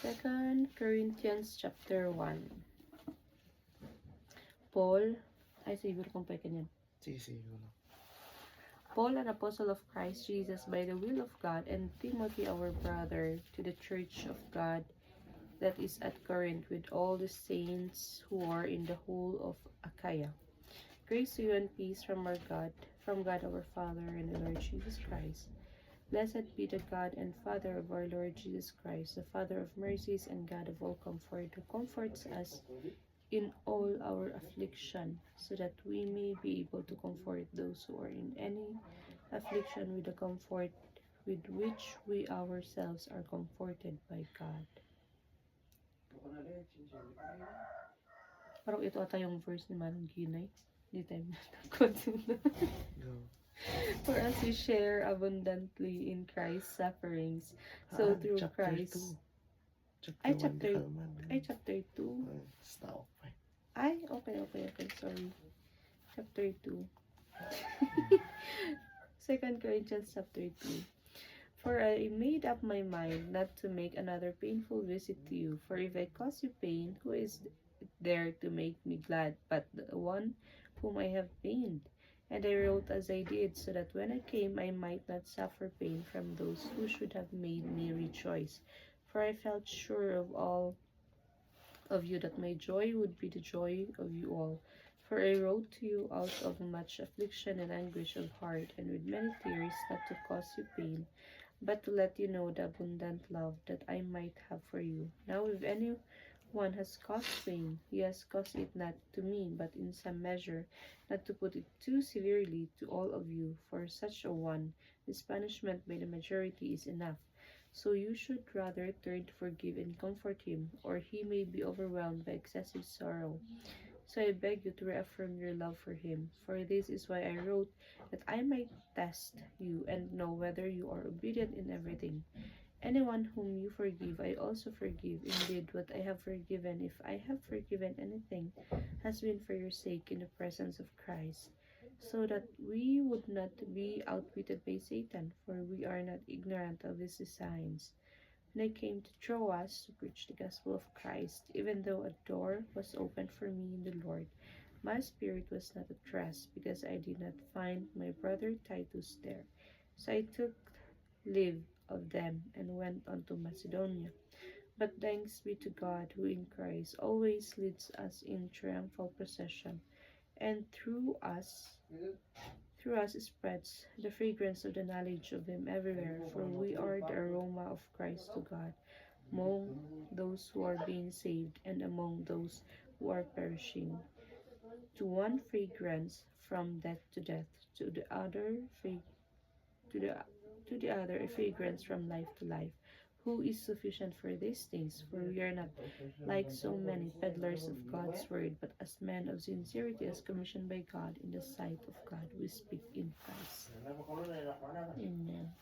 2 Corinthians chapter 1. Paul, ay siguro kung pwede yan. Siguro. Paul, an apostle of Christ Jesus by the will of God, and Timothy our brother, to the church of God that is at Corinth, with all the saints who are in the whole of Achaia. Grace to you and peace from God our Father and the Lord Jesus Christ. Blessed be the God and Father of our Lord Jesus Christ, the Father of mercies and God of all comfort, who comforts us in all our affliction, so that we may be able to comfort those who are in any affliction with the comfort with which we ourselves are comforted by God. Parang ito ata yung verse ni Manong Ginay. Hindi tayo natakot. Go. For us we share abundantly in Christ's sufferings. So through chapter Christ. 2. Ay, Chapter chapter 2. Stop. Ay, okay. Sorry. Chapter 2. 2 Corinthians chapter 2. For I made up my mind not to make another painful visit to you. For if I cause you pain, who is there to make me glad but the one whom I have pained? And I wrote as I did, so that when I came I might not suffer pain from those who should have made me rejoice. For I felt sure of all of you that my joy would be the joy of you all. For I wrote to you out of much affliction and anguish of heart, and with many tears, not to cause you pain, but to let you know the abundant love that I might have for you. Now if anyone has caused pain, he has caused it not to me, but in some measure, not to put it too severely to all of you. For such a one, this punishment by the majority is enough. So you should rather turn to forgive and comfort him, or he may be overwhelmed by excessive sorrow. So I beg you to reaffirm your love for him. For this is why I wrote, that I might test you and know whether you are obedient in everything. Anyone whom you forgive, I also forgive. Indeed, what I have forgiven, if I have forgiven anything, has been for your sake in the presence of Christ, so that we would not be outwitted by Satan, for we are not ignorant of his designs. When I came to Troas to preach the gospel of Christ, even though a door was opened for me in the Lord, my spirit was not at rest, because I did not find my brother Titus there. So I took leave of them and went on to Macedonia. But thanks be to God, who in Christ always leads us in triumphal procession, and through us spreads the fragrance of the knowledge of him everywhere. For we are the aroma of Christ to God, among those who are being saved and among those who are perishing. To one fragrance from death to death, to the other a fragrance from life to life. Who is sufficient for these things? For we are not like so many peddlers of God's word, but as men of sincerity, as commissioned by God in the sight of God, we speak in Christ. Amen.